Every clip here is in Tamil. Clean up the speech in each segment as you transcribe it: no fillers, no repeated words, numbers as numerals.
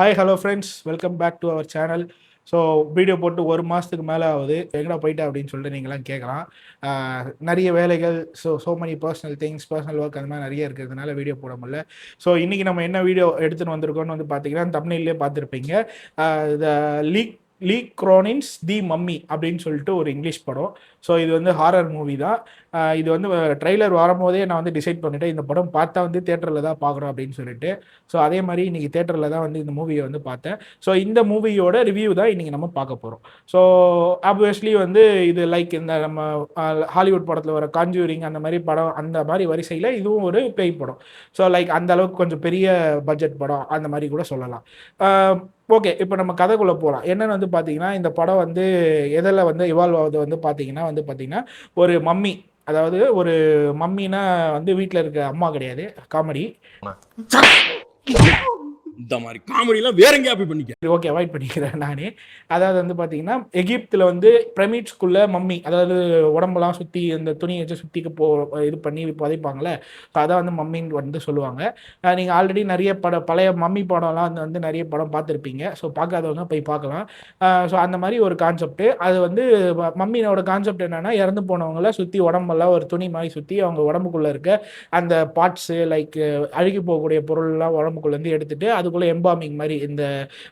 Hi hello friends, welcome back to our channel. So video போட்டு ஒரு மாதத்துக்கு மேலே ஆகுது. எங்கடா போயிட்டேன் அப்படின்னு சொல்லிட்டு நீங்களாம் கேட்கலாம். நிறைய வேலைகள், so many personal things, personal work அந்த மாதிரி நிறைய இருக்கிறதுனால வீடியோ போட முடியல. ஸோ இன்றைக்கி நம்ம என்ன வீடியோ எடுத்துகிட்டு வந்திருக்கோம்னு வந்து பார்த்தீங்கன்னா, தம்ப்நெயிலே பார்த்துருப்பீங்க. த லீக் லீக் க்ரோனின்ஸ் தி மம்மி அப்படின்னு சொல்லிட்டு ஒரு இங்கிலீஷ் படம். ஸோ இது வந்து ஹாரர் மூவி தான். இது வந்து ட்ரெய்லர் வரும்போதே நான் வந்து டிசைட் பண்ணிவிட்டேன், இந்த படம் பார்த்தா வந்து தேட்டரில் தான் பார்க்குறோம் அப்படின்னு சொல்லிட்டு. ஸோ அதே மாதிரி இன்றைக்கி தேட்டரில் தான் வந்து இந்த மூவியை வந்து பார்த்தேன். ஸோ இந்த மூவியோட ரிவ்யூ தான் இன்றைக்கி நம்ம பார்க்க போகிறோம். ஸோ ஆப்வியஸ்லி வந்து இது லைக் இந்த நம்ம ஹாலிவுட் படத்தில் வர காஞ்சூரிங் அந்த மாதிரி படம், அந்த மாதிரி வரிசையில் இதுவும் ஒரு பேய் படம். ஸோ லைக் அந்த அளவுக்கு கொஞ்சம் பெரிய பட்ஜெட் படம் அந்த மாதிரி கூட சொல்லலாம். ஓகே, இப்போ நம்ம கதைக்குள்ளே போகலாம். என்னென்னு வந்து பார்த்தீங்கன்னா, இந்த படம் வந்து எதில் வந்து இவால்வ் ஆகுது வந்து பார்த்தீங்கன்னா ஒரு மம்மி, அதாவது ஒரு மம்மினா வந்து வீட்டில் இருக்க அம்மா கிடையாது, காமெடி. இந்த மாதிரி காமெடிலாம் வேற எங்கேயா போய் பண்ணிக்க. ஓகே, அவாய்ட் பண்ணிக்கிறேன் நானே. அதாவது வந்து பார்த்தீங்கன்னா, எகிப்தில் வந்து பிரமிட்ஸ்குள்ள மம்மி, அதாவது உடம்பெல்லாம் சுற்றி இந்த துணியை வச்சு சுற்றிக்கு இது பண்ணி புதைப்பாங்களே, அதான் வந்து மம்மின்னு வந்து சொல்லுவாங்க. நீங்கள் ஆல்ரெடி நிறைய பழைய மம்மி படம்லாம் வந்து நிறைய படம் பார்த்துருப்பீங்க. ஸோ பார்க்காதவங்க போய் பார்க்கலாம். ஸோ அந்த மாதிரி ஒரு கான்செப்ட். அது வந்து மம்மியோட கான்செப்ட் என்னென்னா, இறந்து போனவங்கள சுற்றி உடம்பெல்லாம் ஒரு துணி மாதிரி சுற்றி அவங்க உடம்புக்குள்ளே இருக்க அந்த பார்ட்ஸு லைக் அழுகி போகக்கூடிய பொருள்லாம் உடம்புக்குள்ளேருந்து எடுத்துகிட்டு அதுக்குள்ளே எம்பாமிங் மாதிரி இந்த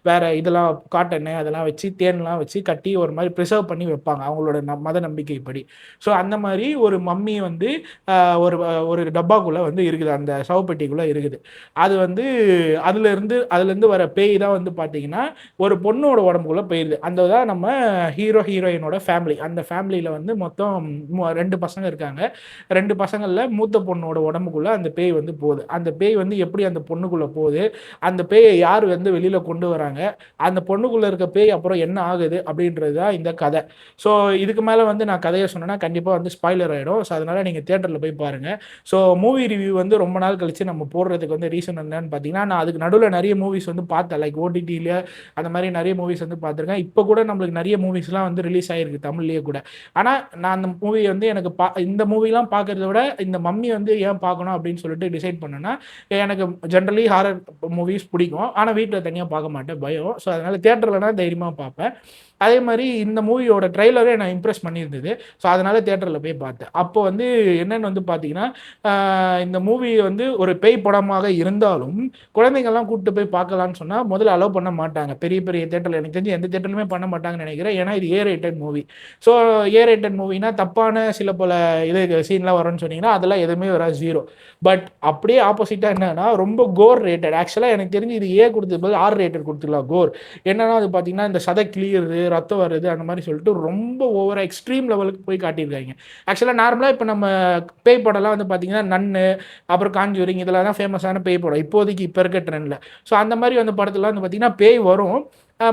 வேற இதெல்லாம் காட்டனு அதெல்லாம் வச்சு தேன்லாம் வச்சு கட்டி ஒரு மாதிரி ப்ரிசர்வ் பண்ணி வைப்பாங்க அவங்களோட மத நம்பிக்கைப்படி. ஸோ அந்த மாதிரி ஒரு மம்மி வந்து ஒரு ஒரு டப்பாக்குள்ளே வந்து இருக்குது, அந்த சவப்பெட்டிக்குள்ளே இருக்குது. அது வந்து அதுலேருந்து வர பேய் தான் வந்து பார்த்தீங்கன்னா ஒரு பொண்ணோட உடம்புக்குள்ளே போயிடுது. அந்த தான் நம்ம ஹீரோயினோட ஃபேமிலி. அந்த ஃபேமிலியில் வந்து மொத்தம் 2 பசங்க இருக்காங்க. 2 பசங்களில் மூத்த பொண்ணோட உடம்புக்குள்ளே அந்த பேய் வந்து போகுது. அந்த பேய் வந்து எப்படி அந்த பொண்ணுக்குள்ளே போகுது, அந்த பேயை யார் வந்து வெளியில் கொண்டு வராங்க, அந்த பொண்ணுக்குள்ளே இருக்க பேய் அப்புறம் என்ன ஆகுது அப்படின்றது தான் இந்த கதை. ஸோ இதுக்கு மேலே வந்து நான் கதையை சொன்னேன்னா கண்டிப்பாக வந்து ஸ்பாய்லர் ஆகிடும். ஸோ அதனால் நீங்கள் தேட்டரில் போய் பாருங்கள். ஸோ மூவி ரிவ்யூ வந்து ரொம்ப நாள் கழித்து நம்ம போடுறதுக்கு வந்து ரீசன் என்னன்னு பார்த்தீங்கன்னா, நான் அதுக்கு நடுவில் நிறைய மூவிஸ் வந்து பார்த்தேன், லைக் ஓடிடியில் அந்த மாதிரி நிறைய மூவிஸ் வந்து பார்த்துருக்கேன். இப்போ கூட நம்மளுக்கு நிறைய மூவிஸ்லாம் வந்து ரிலீஸ் ஆகிருக்கு தமிழ்லேயே கூட. ஆனால் நான் அந்த மூவி வந்து எனக்கு இந்த மூவிலாம் பார்க்குறத விட இந்த மம்மி வந்து ஏன் பார்க்கணும் அப்படின்னு சொல்லிட்டு டிசைட் பண்ணேன்னா, எனக்கு ஜென்ரலி ஹாரர் மூவிஸ் பிடிக்கும், ஆனால் வீட்டில் தனியாக பார்க்க மாட்டேன், பயம். ஸோ அதனால் தேட்டரில்னா தைரியமாக பார்ப்பேன். அதே மாதிரி இந்த மூவியோட ட்ரெய்லரே நான் இம்ப்ரெஸ் பண்ணியிருந்தது. ஸோ அதனால் தேட்டரில் போய் பார்த்தேன். அப்போ வந்து என்னென்னு வந்து பார்த்தீங்கன்னா, இந்த மூவி வந்து ஒரு பேய் படமாக இருந்தாலும் குழந்தைங்கள்லாம் கூப்பிட்டு போய் பார்க்கலான்னு சொன்னால் முதல்ல அலோவ் பண்ண மாட்டாங்க. பெரிய பெரிய தேட்டரில் எனக்கு தெரிஞ்சு எந்த தேட்டர்லையுமே பண்ண மாட்டாங்கன்னு நினைக்கிறேன். ஏன்னா இது A-rated மூவி. ஸோ A-rated மூவினா தப்பான சில பல சீன்லாம் வரும்னு சொன்னீங்கன்னா அதெல்லாம் எதுவுமே வராது, 0. பட் அப்படியே ஆப்போசிட்டாக என்னன்னா ரொம்ப கோர் ரேட்டட். ஆக்சுவலாக எனக்கு தெரிஞ்சு இது கொடுத்தது போது R-rated கொடுத்துடலாம். கோர் என்னன்னா அது பார்த்தீங்கன்னா இந்த சதை கிளியருது, ரத்தம் வருது அந்த மாதிரி சொல்லிட்டு ரொம்ப ஓவராக எக்ஸ்ட்ரீம் லெவலுக்கு போய் காட்டியிருக்காங்க. ஆக்சுவலாக நார்மலாக இப்போ நம்ம பேய் படம்லாம் வந்து பார்த்தீங்கன்னா நன்னு, அப்புறம் காஞ்சூரிங் இதெல்லாம் தான் ஃபேமஸான பேய் படம் இப்போதைக்கு இப்போ இருக்க ட்ரெண்டில். ஸோ அந்த மாதிரி வந்து படத்துலாம் வந்து பார்த்தீங்கன்னா பேய் வரும்,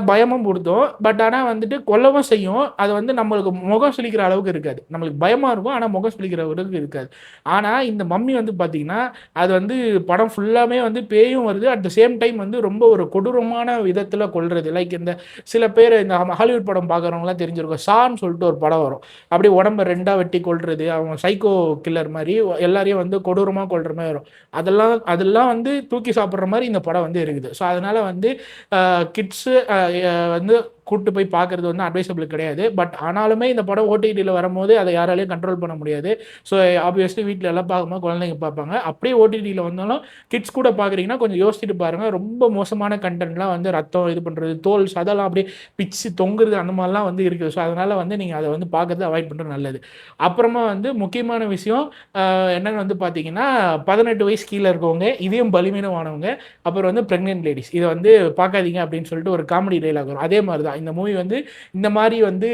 பயமும் கொடுத்தோம். பட் ஆனால் வந்துட்டு கொல்லவும் செய்யும். அது வந்து நம்மளுக்கு முகம் சுளிக்கிற அளவுக்கு இருக்காது. நம்மளுக்கு பயமாக இருக்கும், ஆனால் முகம் சுளிக்கிற அளவுக்கு இருக்காது. ஆனால் இந்த மம்மி வந்து பார்த்தீங்கன்னா அது வந்து படம் ஃபுல்லாமே வந்து பேயும் வருது, அட் த சேம் டைம் வந்து ரொம்ப ஒரு கொடூரமான விதத்தில் கொல்றது. லைக் இந்த சில பேர் இந்த ஹாலிவுட் படம் பார்க்குறவங்களாம் தெரிஞ்சிருக்கும், சான்னு சொல்லிட்டு ஒரு படம் வரும். அப்படியே உடம்பை 2ஆக வெட்டி கொல்றது, அவங்க சைக்கோ கில்லர் மாதிரி எல்லாரையும் வந்து கொடூரமாக கொல்ற மாதிரி வரும். அதெல்லாம் வந்து தூக்கி சாப்பிட்ற மாதிரி இந்த படம் வந்து இருக்குது. ஸோ அதனால் வந்து கிட்ஸு வந்து கூப்பிட்டு போய் பார்க்குறது வந்து அட்வைசபிள் கிடையாது. பட் ஆனாலுமே இந்த படம் ஓடிடியில் வரும்போது அதை யாராலையும் கண்ட்ரோல் பண்ண முடியாது. ஸோ ஆப்வியஸ்லி வீட்டில் எல்லாம் பார்க்கும்போது குழந்தைங்க பார்ப்பாங்க. அப்படியே ஓடிடியில் வந்தாலும் கிட்ஸ் கூட பார்க்குறீங்கன்னா கொஞ்சம் யோசிச்சுட்டு பாருங்கள். ரொம்ப மோசமான கண்டென்ட்லாம் வந்து ரத்தம் இது பண்ணுறது, தோல் சதெல்லாம் அப்படியே பிச்சு தொங்குறது அந்த மாதிரிலாம் வந்து இருக்குது. ஸோ அதனால் வந்து நீங்கள் அதை வந்து பார்க்குறது அவாய்ட் பண்ணுறது நல்லது. அப்புறமா வந்து முக்கியமான விஷயம் என்னென்னு வந்து பார்த்தீங்கன்னா, 18 வயசு கீழே இருக்கவங்க, இதையும் பலிமீனமானவங்க, அப்புறம் வந்து ப்ரெக்னென்ட் லேடிஸ் இதை வந்து பார்க்காதீங்க அப்படின்னு சொல்லிட்டு ஒரு காமெடி டைலாக் வரும். அதே மாதிரி தான் இந்த மூவி வந்து இந்த மாதிரி வந்து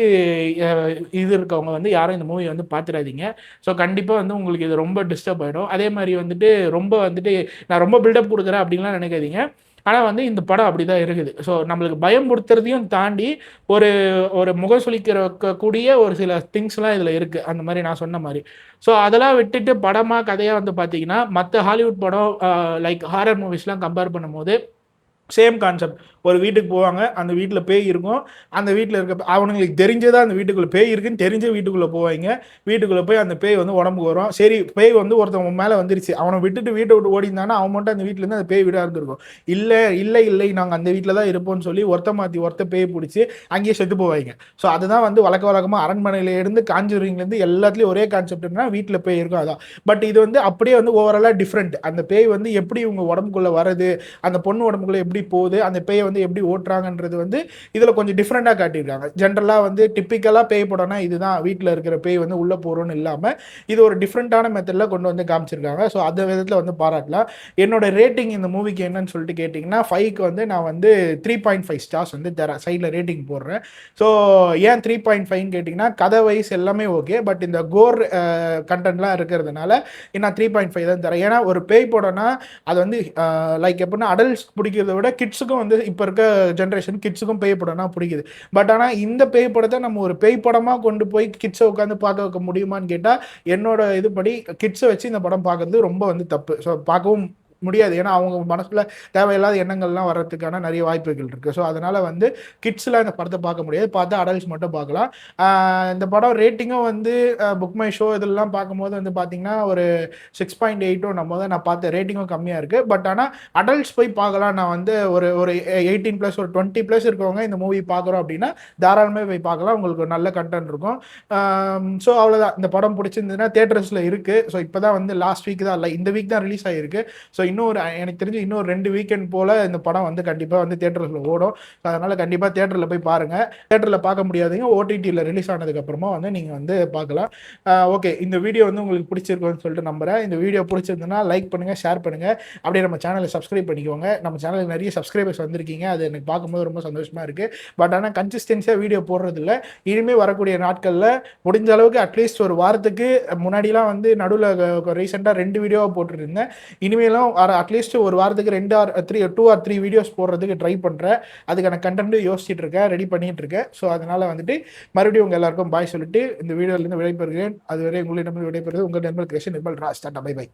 இது இருக்கவங்க வந்து யாரும் இந்த மூவி வந்து பார்த்துடாதீங்க. ஸோ கண்டிப்பாக வந்து உங்களுக்கு இது ரொம்ப டிஸ்டர்ப் ஆகிடும். அதே மாதிரி வந்துட்டு ரொம்ப வந்துட்டு நான் ரொம்ப பில்டப் கொடுக்குறேன் அப்படின்லாம் நினைக்காதீங்க. ஆனால் வந்து இந்த படம் அப்படி தான் இருக்குது. ஸோ நம்மளுக்கு பயம் கொடுத்துறதையும் தாண்டி ஒரு ஒரு முகம் சுளிக்கிறக்கூடிய ஒரு சில திங்ஸ்லாம் இதில் இருக்குது, அந்த மாதிரி நான் சொன்ன மாதிரி. ஸோ அதெல்லாம் விட்டுட்டு படமாக கதையாக வந்து பார்த்தீங்கன்னா மற்ற ஹாலிவுட் படம் லைக் ஹாரர் மூவிஸ்லாம் கம்பேர் பண்ணும்போது சேம் கான்செப்ட். ஒரு வீட்டுக்கு போவாங்க, அந்த வீட்டில் பேய் இருக்கும். அந்த வீட்டில் இருக்க அவனுங்களுக்கு தெரிஞ்சதான் அந்த வீட்டுக்குள்ளே பேய் இருக்குன்னு தெரிஞ்ச வீட்டுக்குள்ளே போவாங்க. வீட்டுக்குள்ளே போய் அந்த பேய் வந்து உடம்புக்கு வரும். சரி, பேய் வந்து ஒருத்தவங்க மேலே வந்துருச்சு, அவனை விட்டுட்டு வீட்டை விட்டு ஓடிந்தானா அவன் மட்டும் அந்த வீட்டிலேருந்து அந்த பேய் வீடாக இருந்திருக்கும். இல்லை இல்லை இல்லை, நாங்கள் அந்த வீட்டில் தான் இருப்போம்னு சொல்லி ஒருத்த மாற்றி ஒருத்த பேய் பிடிச்சி அங்கேயே செத்து போவாங்க. ஸோ அதுதான் வந்து வழக்கமாக அரண்மனையிலேருந்து காஞ்சூரிங்லேருந்து எல்லாத்துலேயும் ஒரே கான்செப்ட்னா வீட்டில் பேய் இருக்கும், அதான். பட் இது வந்து அப்படியே வந்து ஓவராலாக டிஃப்ரெண்ட். அந்த பேய் வந்து எப்படி இவங்க உடம்புக்குள்ளே வருது, அந்த பொண்ணு உடம்புக்குள்ளே எப்படி போகுது, அந்த பேயை வந்து எப்படி ஓட்டுறாங்கன்றது வந்து இதில் கொஞ்சம் டிஃப்ரெண்ட்டாக காட்டியிருக்காங்க. ஜென்ரலாக வந்து டிப்பிக்கலாக பேய் படம்னா இதுதான், வீட்டில் இருக்கிற பேய் வந்து உள்ளே போகிறோன்னு இல்லாமல் இது ஒரு டிஃப்ரெண்ட்டான மெத்தடில் கொண்டு வந்து காமிச்சிருக்காங்க. ஸோ அந்த விதத்தில் வந்து பாராட்டலாம். என்னோட ரேட்டிங் இந்த மூவிக்கு என்னன்னு சொல்லிட்டு கேட்டிங்கன்னா 5க்கு வந்து நான் வந்து 3.5 ஸ்டார்ஸ் வந்து தரேன், சைடில் ரேட்டிங் போடுறேன். ஸோ ஏன் 3.5ன்னு கேட்டிங்கன்னா கதை வைஸ் எல்லாமே ஓகே, பட் இந்த கோர் கண்டென்ட்லாம் இருக்கிறதுனால நான் 3.5 தான் தரேன். ஏன்னா ஒரு பேய் படம்னா அது வந்து லைக் எப்படின்னா அடல்ட்ஸ் பிடிக்கிறத விட கிட்ஸுக்கும் வந்து இப்போ இருக்க ஜென்ரேஷன் கிட்ஸுக்கும் பேய் படம்னா பிடிக்குது. பட் ஆனால் இந்த பேய் படத்தை நம்ம ஒரு பேய் படமாக கொண்டு போய் கிட்ஸை உட்காந்து பார்க்க வைக்க முடியுமான்னு கேட்டால் என்னோட இதுபடி கிட்ஸை வச்சு இந்த படம் பார்க்கறது ரொம்ப வந்து தப்பு. ஸோ பார்க்கவும் முடியாது. ஏன்னா அவங்க மனசுல தேவையில்லாத எண்ணங்கள்லாம் வர்றதுக்கான நிறைய வாய்ப்புகள் இருக்குது. ஸோ அதனால் வந்து கிட்ஸ்லாம் இந்த படத்தை பார்க்க முடியாது, பார்த்தா அடல்ட்ஸ் மட்டும் பார்க்கலாம். இந்த படம் ரேட்டிங்கும் வந்து புக் மை ஷோ இதெல்லாம் பார்க்கும்போது வந்து பார்த்தீங்கன்னா ஒரு 6.8 நம்ம தான் நான் பார்த்தேன், ரேட்டிங்கும் கம்மியாக இருக்குது. பட் ஆனால் அடல்ட்ஸ் போய் பார்க்கலாம். நான் வந்து ஒரு ஒரு 18+ ஒரு 20+ இருக்கவங்க இந்த மூவி பார்க்குறோம் அப்படின்னா தாராளமாக போய் பார்க்கலாம், உங்களுக்கு நல்ல கண்டென்ட் இருக்கும். ஸோ அவ்வளோதான். இந்த படம் பிடிச்சிருந்ததுன்னா தேட்டர்ஸில் இருக்குது. ஸோ இப்போ தான் வந்து லாஸ்ட் வீக் தான், இல்லை இந்த வீக் தான் ரிலீஸ் ஆகிருக்கு. ஸோ இன்னொரு எனக்கு தெரிஞ்சு இன்னொரு 2 வீக்கெண்ட் போல் இந்த படம் வந்து கண்டிப்பாக வந்து தேட்டரில் ஓடும். ஸோ அதனால் கண்டிப்பாக தேட்டரில் போய் பாருங்கள். தேட்டரில் பார்க்க முடியாதீங்க, ஓடிடியில் ரிலீஸ் ஆனதுக்கப்புறமா வந்து நீங்கள் வந்து பார்க்கலாம். ஓகே, இந்த வீடியோ வந்து உங்களுக்கு பிடிச்சிருக்குன்னு சொல்லிட்டு நம்புகிறேன். இந்த வீடியோ பிடிச்சிருந்ததுன்னா லைக் பண்ணுங்கள், ஷேர் பண்ணுங்கள், அப்படியே நம்ம சேனலை சப்ஸ்கிரைப் பண்ணிக்கோங்க. நம்ம சேனலுக்கு நிறைய சப்ஸ்கிரைபர்ஸ் வந்திருக்கீங்க, அது எனக்கு பார்க்கும்போது ரொம்ப சந்தோஷமாக இருக்குது. பட் ஆனால் கன்சிஸ்டன்சியாக வீடியோ போடுறதில்ல. இனிமேல் வரக்கூடிய நாட்களில் முடிஞ்ச அளவுக்கு அட்லீஸ்ட் ஒரு வாரத்துக்கு முன்னாடிலாம் வந்து நடுவில் ரீசெண்டாக 2 வீடியோவாக போட்டுருந்தேன். இனிமேலும் அட்லீஸ்ட் ஒரு வாரத்துக்கு 2 or 3 வீடியோஸ் போடுறதுக்கு ட்ரை பண்ணுறேன். அதுக்கான கண்டென்ட் யோசிச்சுட்டு இருக்கேன், ரெடி பண்ணிட்டு இருக்கேன். ஸோ அதனால் வந்துட்டு மறுபடியும் உங்கள் எல்லாருக்கும் பாய் சொல்லிட்டு இந்த வீடியோலேருந்து விடைபெறுகிறேன். அதுவரை உங்களிடம் விடைபெறுவது உங்கள் நண்பர் கிருஷ்ணன் நிர்மல் ராஜ். டாடா, பை பை.